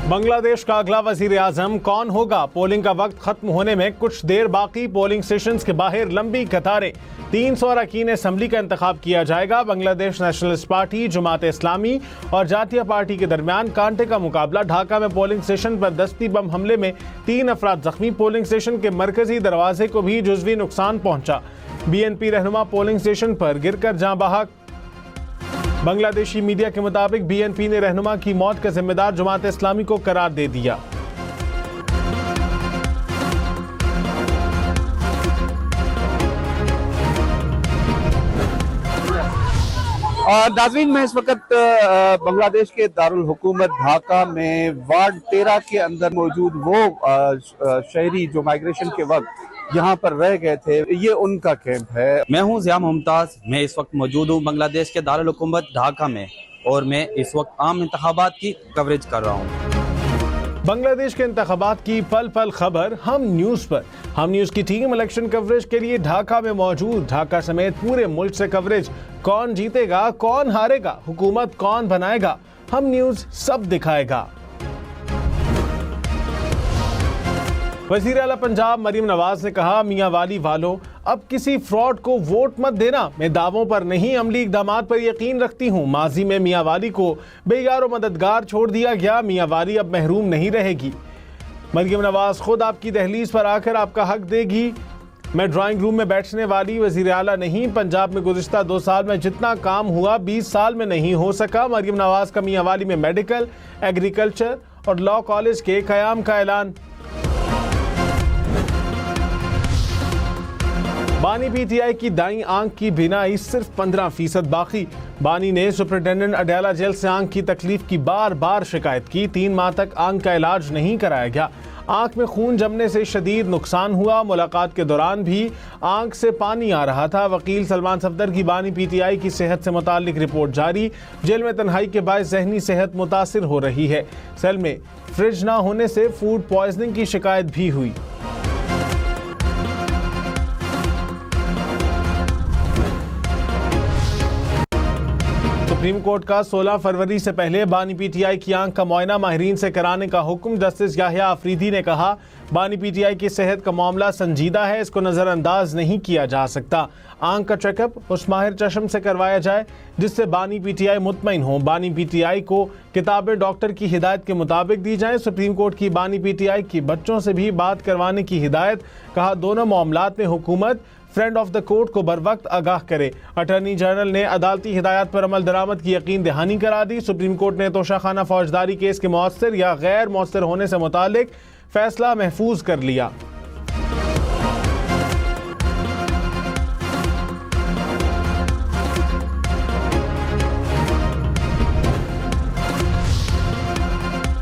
बांग्लादेश का अगला वजीर आजम कौन होगा? पोलिंग का वक्त खत्म होने में कुछ देर बाकी। पोलिंग स्टेशन के बाहर लंबी कतारें। 300 अरकान असम्बली का इंतखाब किया जाएगा। बांग्लादेश नेशनलिस्ट पार्टी, जमात इस्लामी और जातीय पार्टी के दरमियान कांटे का मुकाबला। ढाका में पोलिंग स्टेशन पर दस्ती बम हमले में 3 अफराद जख्मी। पोलिंग स्टेशन के मरकजी दरवाजे को भी जुज़वी नुकसान पहुंचा। BNP रहनुमा पोलिंग स्टेशन पर गिरकर जाँ बहक। बांग्लादेशी मीडिया के मुताबिक BNP ने रहनुमा की मौत का जिम्मेदार जमात इस्लामी को करार दे दिया। और नाज़रीन, मैं इस वक्त बांग्लादेश के दारुल हुकूमत ढाका में वार्ड 13 के अंदर मौजूद वो शहरी जो माइग्रेशन के वक्त यहाँ पर रह गए थे, ये उनका कैंप है। मैं हूँ ज़िया मुमताज। मैं इस वक्त मौजूद हूँ बांग्लादेश के दारुल हुकूमत ढाका में और मैं इस वक्त आम इंतखाबात की कवरेज कर रहा हूँ। बांग्लादेश के इंतखाबात की पल पल खबर हम न्यूज़ पर। हम न्यूज़ की टीम इलेक्शन कवरेज के लिए ढाका में मौजूद। ढाका समेत पूरे मुल्क से कवरेज। कौन जीतेगा, कौन हारेगा, हुकूमत कौन बनाएगा, हम न्यूज़ सब दिखाएगा। वज़ीर आला पंजाब मरीम नवाज ने कहा, मियां वाली वालों, अब किसी फ्रॉड को वोट मत देना। मैं दावों पर नहीं, अमली इक़दामात पर यकीन रखती हूँ। माजी में मियां वाली को बेयार मददगार छोड़ दिया गया। मियां वाली अब महरूम नहीं रहेगी। मरीम नवाज खुद आपकी दहलीज पर आकर आपका हक देगी। मैं ड्राइंग रूम में बैठने वाली वज़ीर आला नहीं। पंजाब में गुज़िश्ता 2 साल में जितना काम हुआ 20 साल में नहीं हो सका। मरीम नवाज का मियां वाली में मेडिकल, एग्रीकल्चर और लॉ कॉलेज के क़याम का ऐलान। बानी PTI की दाईं आंख की बीनाई सिर्फ 15% बाकी। बानी ने सुपरिटेंडेंट अडयाला जेल से आंख की तकलीफ की बार बार शिकायत की। 3 माह तक आंख का इलाज नहीं कराया गया। आंख में खून जमने से शदीद नुकसान हुआ। मुलाकात के दौरान भी आंख से पानी आ रहा था। वकील सलमान सफदर की बानी PTI की सेहत से मुतालिक रिपोर्ट जारी। जेल में तन्हाई के बायस ज़हनी सेहत मुतासिर हो रही है। सेल में फ्रिज ना होने से फूड पॉइजनिंग की शिकायत भी हुई। सुप्रीम कोर्ट का 16 फरवरी से पहले बानी PTI की आंख का मुआयना माहिरीन से कराने का हुक्म। जस्टिस याहिया आफरीदी ने कहा, बानी PTI की सेहत का मामला संजीदा है, इसको नज़रअंदाज नहीं किया जा सकता। आंख का चेकअप उस माहिर चश्म से करवाया जाए जिससे बानी PTI मुतमईन हो। बानी PTI को किताबें डॉक्टर की हिदायत के मुताबिक दी जाएं। सुप्रीम कोर्ट की बानी PTI की बच्चों से भी बात करवाने की हिदायत। कहा, दोनों मामलात में हुकूमत फ्रेंड ऑफ द कोर्ट को बर वक्त आगाह करे। अटॉर्नी जनरल ने अदालती हिदायत पर अमल दरामद की यकीन दहानी करा दी। सुप्रीम कोर्ट ने तोशाखाना फौजदारी केस के मौसर या गैर मौसर होने से मुतालिक फैसला महफूज कर लिया।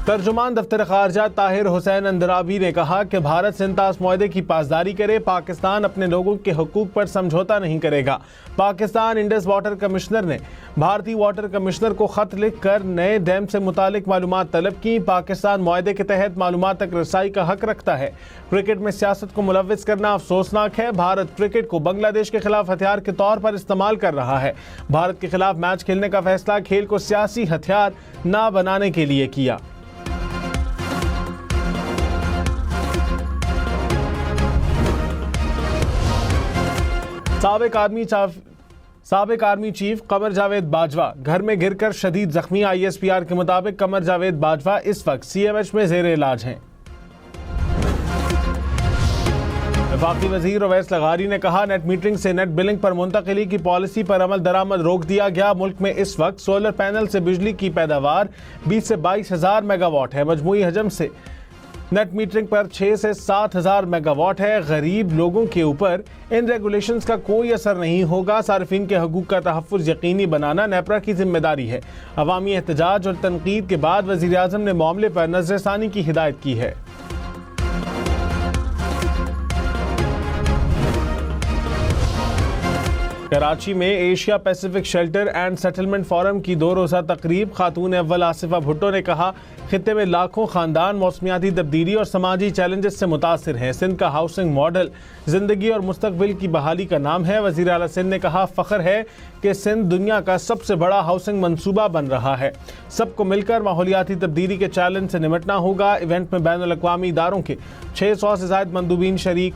तर्जुमान दफ्तर खारजा ताहिर हुसैन अंदराबी ने कहा कि भारत सिंतास मुआहदे की पासदारी करे। पाकिस्तान अपने लोगों के हकूक पर समझौता नहीं करेगा। पाकिस्तान इंडस वाटर कमिश्नर ने भारतीय वाटर कमिश्नर को खत लिखकर नए डैम से मुतालिक मालूमात तलब की। पाकिस्तान मुआहदे के तहत मालूमात तक रसाई का हक रखता है। क्रिकेट में सियासत को मुलव्विस करना अफसोसनाक है। भारत क्रिकेट को बांग्लादेश के खिलाफ हथियार के तौर पर इस्तेमाल कर रहा है। भारत के खिलाफ मैच खेलने का फैसला खेल को सियासी हथियार न बनाने के लिए किया। साबिक आर्मी चीफ कमर जावेद बाजवा घर में गिरकर शदीद जख्मी। ISPR के मुताबिक कमर जावेद बाजवा इस वक्त CMH में जेर इलाज हैं। वफाकी वजीर अवैस लगारी ने कहा, नेट मीटरिंग से नेट बिलिंग पर मुंतकिली की पॉलिसी पर अमल दरामद रोक दिया गया। मुल्क में इस वक्त सोलर पैनल से बिजली की पैदावार 20 से 22 हज़ार मेगावाट है। मजमूई हजम से नेट मीटरिंग पर 6 से 7 हज़ार मेगावाट है। गरीब लोगों के ऊपर इन रेगुलेशंस का कोई असर नहीं होगा। सार्फिन के हकूक का तहफ़्फ़ुज़ यकीनी बनाना नेपरा की जिम्मेदारी है। अवामी एहतजाज और तनकीद के बाद वज़ीर आज़म ने मामले पर नज़रसानी की हिदायत की है। कराची में Asia Pacific shelter and settlement forum की 2 रोज़ा तकरीब खातून अव्वल आसिफा भुट्टो ने कहा, खित्ते में लाखों खानदान मौसमियाती तब्दीली और समाजी चैलेंजेस से मुतासिर हैं। सिंध का हाउसिंग मॉडल जिंदगी और मुस्तकबिल की बहाली का नाम है। वज़ीर आला सिंध ने कहा, फ़ख्र है कि सिंध दुनिया का सबसे बड़ा हाउसिंग मंसूबा बन रहा है। सबको मिलकर माहौलियाती तब्दीली के चैलेंज से निपटना होगा। इवेंट में बैनुल अक़वामी इदारों के 600 से ज़ायद मंदूबीन शरीक।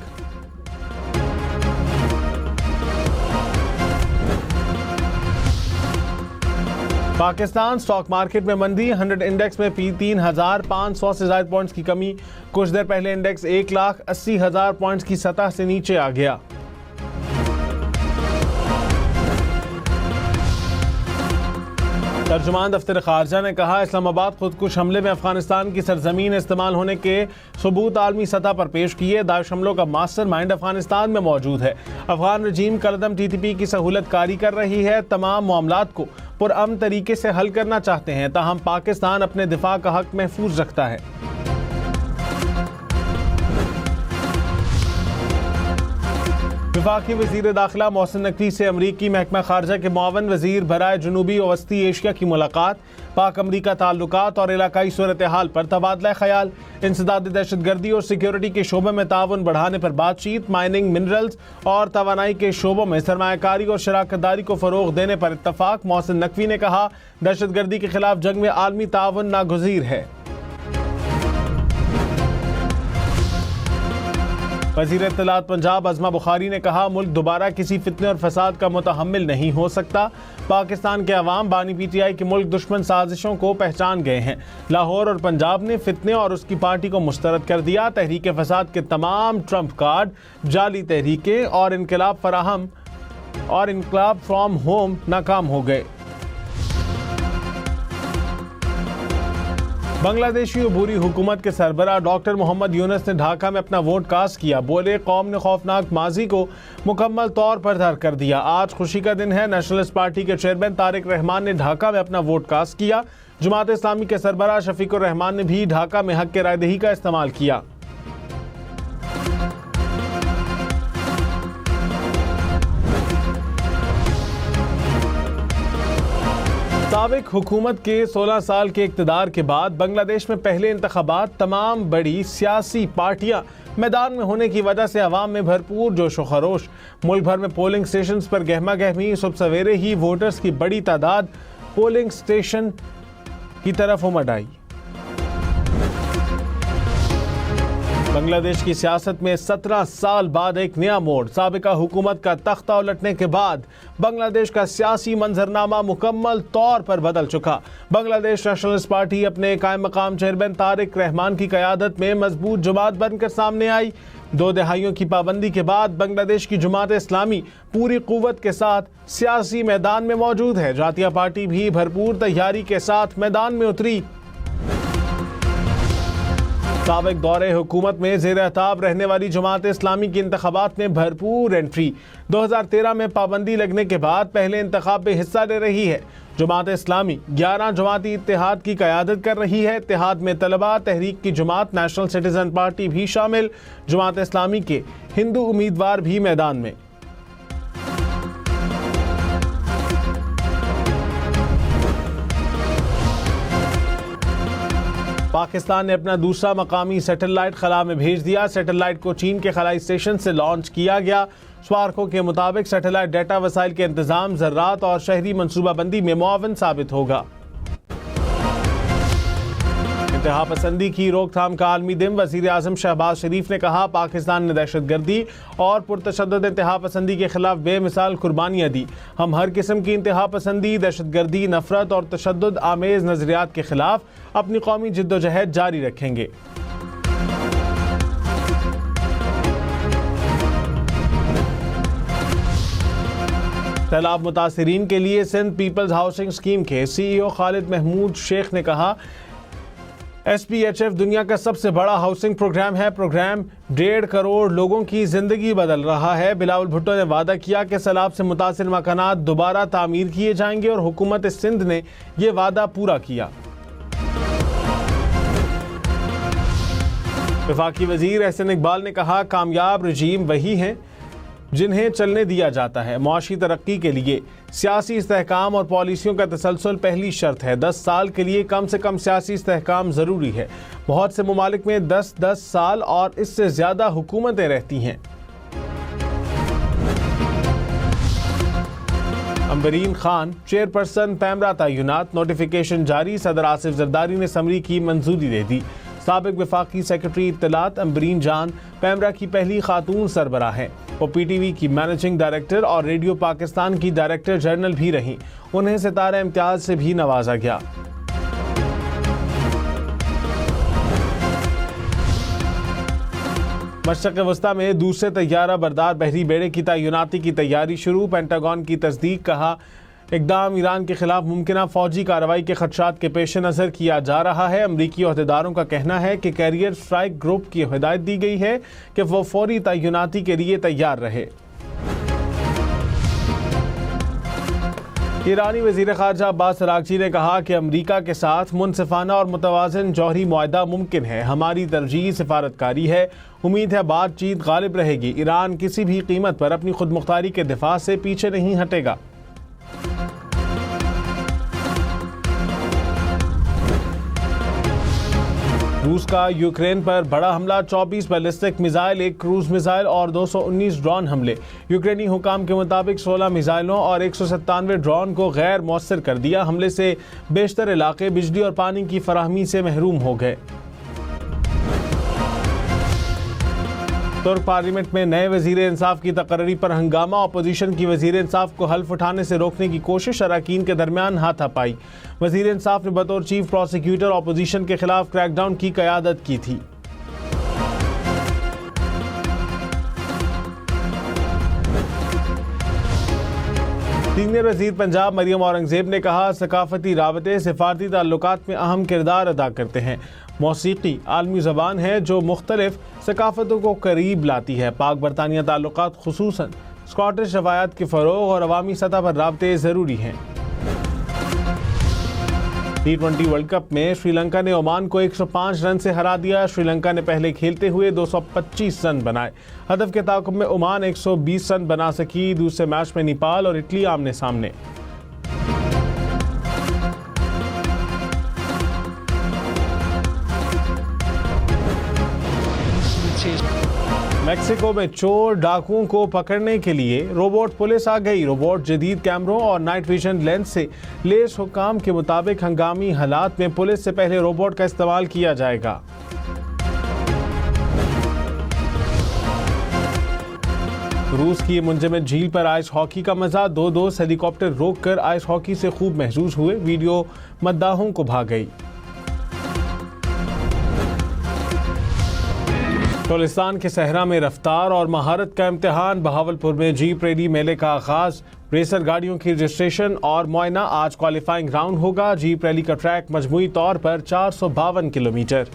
पाकिस्तान स्टॉक मार्केट में मंदी, 100 इंडेक्स में 3,500 से ज़ायद पॉइंट्स की कमी। कुछ देर पहले इंडेक्स 1,80,000 पॉइंट्स की सतह से नीचे आ गया। तर्जुमान दफ्तर खारजा ने कहा, इस्लामाबाद खुदकुश हमले में अफगानिस्तान की सरजमीन इस्तेमाल होने के सबूत आलमी सतह पर पेश किए। दाइश हमलों का मास्टर माइंड अफगानिस्तान में मौजूद है। अफगान रजीम कलदम TTP की सहूलत कारी कर रही है। तमाम मामलात को पुरअमन तरीके से हल करना चाहते हैं, ताहम पाकिस्तान अपने दिफा का हक महफूज रखता है। वफाकी वज़ीर दाखिला मोहसिन नकवी से अमरीकी महकमा खारजा के मुआवन वज़ीर बराए जनूबी और वस्ती एशिया की मुलाकात। पाक अमरीका ताल्लुकात और इलाकाई सूरत हाल पर तबादला ख्याल। इंसदाद दहशतगर्दी और सिक्योरिटी के शोबे में ताउन बढ़ाने पर बातचीत। माइनिंग, मिनरल्स और तवानाई के शोबों में सरमायाकारी और शराकतदारी को फ़रोग़ देने पर इत्तफाक। मोहसिन नकवी ने कहा, दहशतगर्दी के खिलाफ जंग में आलमी ताउन नागुज़ीर है। वज़ीर इत्तलात पंजाब अज़मा बुखारी ने कहा, मुल्क दोबारा किसी फितने और फसाद का मुतहम्मिल नहीं हो सकता। पाकिस्तान के अवाम बानी PTI के मुल्क दुश्मन साजिशों को पहचान गए हैं। लाहौर और पंजाब ने फितने और उसकी पार्टी को मुस्तरद कर दिया। तहरीक फसाद के तमाम ट्रम्प कार्ड, जाली तहरीकें और इनकलाब फ्रॉम होम नाकाम हो गए। बांग्लादेशी अबूरी हुकूमत के सरबराह डॉक्टर मोहम्मद यूनुस ने ढाका में अपना वोट कास्ट किया। बोले, कौम ने खौफनाक माजी को मुकम्मल तौर पर दर कर दिया। आज खुशी का दिन है। नेशनलिस्ट पार्टी के चेयरमैन तारिक रहमान ने ढाका में अपना वोट कास्ट किया। जमात इस्लामी के सरबराह शफीकुर रहमान ने भी ढाका में हक के रायदही का इस्तेमाल किया। साबिक हुकूमत के 16 साल के इक़्तिदार के बाद बांग्लादेश में पहले इंतखाबात। तमाम बड़ी सियासी पार्टियां मैदान में होने की वजह से अवाम में भरपूर जोश व खरोश। मुल्क भर में पोलिंग स्टेशन पर गहमा गहमी। सुबह सवेरे ही वोटर्स की बड़ी तादाद पोलिंग स्टेशन की तरफ उमड़ आई। बांग्लादेश की सियासत में 17 साल बाद एक नया मोड़। साबिका हुकूमत का तख्ता उलटने के बाद बांग्लादेश का सियासी मंजरनामा मुकम्मल तौर पर बदल चुका। बांग्लादेश नेशनलिस्ट पार्टी अपने कायम मकाम चेयरमैन तारिक रहमान की क़यादत में मजबूत जमात बनकर सामने आई। 2 दहाइयों की पाबंदी के बाद बांग्लादेश की जमात इस्लामी पूरी कुव्वत के साथ सियासी मैदान में मौजूद है। जातिया पार्टी भी भरपूर तैयारी के साथ मैदान में उतरी। साबिक दौरे हुकूमत में ज़ेर अताब रहने वाली जमात इस्लामी की इंतखाबात में भरपूर एंट्री। 2013 में पाबंदी लगने के बाद पहले इंतखाब में हिस्सा ले रही है। जमात इस्लामी 11 जमाती इत्तेहाद की क़यादत कर रही है। इत्तेहाद में तलबा, तहरीक की जमात, नेशनल सिटीजन पार्टी भी शामिल। जमात इस्लामी के हिंदू उम्मीदवार भी मैदान में। पाकिस्तान ने अपना दूसरा मकामी सैटेलाइट खला में भेज दिया। सैटेलाइट को चीन के खलाई स्टेशन से लॉन्च किया गया। स्वारखों के मुताबिक सैटेलाइट डेटा वसाइल के इंतजाम, ज़राअत और शहरी मनसूबाबंदी में मुआवन साबित होगा। इंतहा पसंदी की रोकथाम का आलमी दिन। वज़ीर आज़म शहबाज शरीफ ने कहा, पाकिस्तान ने दहशतगर्दी और पुरतशद्दुद इंतहा पसंदी के खिलाफ बेमिसाल कुर्बानियाँ दी। हम हर किस्म की इंतहा पसंदी, दहशतगर्दी, नफरत और तशद्दुद आमेज़ नज़रियात के खिलाफ अपनी कौमी जिद्दोजहद जारी रखेंगे। सैलाब मुतासिरीन के लिए सिंध पीपल्स हाउसिंग स्कीम के CEO खालिद महमूद शेख ने कहा, SPHF दुनिया का सबसे बड़ा हाउसिंग प्रोग्राम है। प्रोग्राम 1.5 करोड़ लोगों की जिंदगी बदल रहा है। बिलावल भुट्टो ने वादा किया कि सैलाब से मुतासिर मकानात दोबारा तामीर किए जाएंगे और हुकूमत सिंध ने यह वादा पूरा किया। वफाकी वजीर एहसन इकबाल ने कहा, कामयाब रजीम वही हैं जिन्हें चलने दिया जाता है। मुआशी तरक्की के लिए सियासी इस्तेहकाम और पॉलिसियों का तसलसल पहली शर्त है। 10 साल के लिए कम से कम सियासी इस्तेहकाम ज़रूरी है। बहुत से ममालिक में 10-10 साल और इससे ज़्यादा हुकूमतें रहती हैं। अम्बरीन खान चेयरपर्सन पैमरा तयनात, नोटिफिकेशन जारी। सदर आसिफ जरदारी ने समरी की मंजूरी दे दी। साबिक वफाकी सेक्रेटरी इत्तलात अम्बरीन जान पैमरा की पहली खातून सरबराह हैं। वो PTV की मैनेजिंग डायरेक्टर और रेडियो पाकिस्तान की डायरेक्टर जनरल भी रहीं। उन्हें सितारा इम्तियाज से भी नवाजा गया। मशरक़ वस्ता में दूसरे तैयारा बरदार बहरी बेड़े की तैनाती की तैयारी शुरू। पेंटागन की तस्दीक, कहा इक़दाम ईरान के खिलाफ मुमकिन फौजी कार्रवाई के खदशात के पेश नज़र किया जा रहा है। अमरीकी अहदेदारों का कहना है कि कैरियर स्ट्राइक ग्रुप की हिदायत दी गई है कि वो फौरी तैनाती के लिए तैयार रहे। ईरानी वज़ीर ख़ारजा अब्बास अराग़ची ने कहा कि अमरीका के साथ मुनसिफ़ाना और मुतवाज़िन जौहरी मुआहदा मुमकिन है। हमारी तरजीह सिफारतकारी है। उम्मीद है बातचीत गालिब रहेगी। ईरान किसी भी कीमत पर अपनी खुद मुख्तारी के दिफा से पीछे नहीं हटेगा। रूस का यूक्रेन पर बड़ा हमला, 24 बैलिस्टिक मिसाइल, 1 क्रूज मिसाइल और 219 ड्रोन हमले। यूक्रेनी हुकाम के मुताबिक 16 मिसाइलों और 197 ड्रोन को गैर मौसर कर दिया। हमले से बेशतर इलाके बिजली और पानी की फराहमी से महरूम हो गए। तुर्क पार्लियामेंट में नए वजीर इंसाफ की तकर्री पर हंगामा। अपोजिशन की वजीर इंसाफ को हल्फ उठाने से रोकने की कोशिश, अरकान के दरमियान हाथापाई। वजीर इंसाफ ने बतौर चीफ प्रोसिक्यूटर अपोजिशन के खिलाफ क्रैकडाउन की क़यादत की थी। सीनियर वजीर पंजाब मरियम औरंगजेब ने कहा सकाफती राबते सिफारती ताल्लुकात में अहम किरदार अदा करते हैं। मौसीकी आलमी ज़बान है जो मुख्तलिफ सकाफतों को करीब लाती है। पाक बरतानिया ताल्लुकात खुसूसन स्कॉटिश रवायात के फ़रोग़ और अवामी सतह पर राबते ज़रूरी हैं। T20 वर्ल्ड कप में श्रीलंका ने ओमान को 105 रन से हरा दिया। श्रीलंका ने पहले खेलते हुए 225 रन बनाए। हदफ के ताक़ुब में ओमान 120 रन बना सकी। दूसरे मैच में नेपाल और इटली आमने सामने। मेक्सिको में चोर डाकुओं को पकड़ने के लिए रोबोट पुलिस आ गई। रोबोट जदीद कैमरों और नाइट विजन लेंस से लेस हुकाम के मुताबिक हंगामी हालात में पुलिस से पहले रोबोट का इस्तेमाल किया जाएगा। रूस की मुंजमद झील पर आइस हॉकी का मजा। 2-2 हेलीकॉप्टर रोककर आइस हॉकी से खूब महसूस हुए। वीडियो मद्दाहों को भा गई। टोलिस्तान के सहरा में रफ्तार और महारत का इम्तिहान। बहावलपुर में जीप रैली मेले का आगाज। रेसर गाड़ियों की रजिस्ट्रेशन और मुआयना। आज क्वालिफाइंग राउंड होगा। जीप रैली का ट्रैक मजमूई तौर पर 452 किलोमीटर।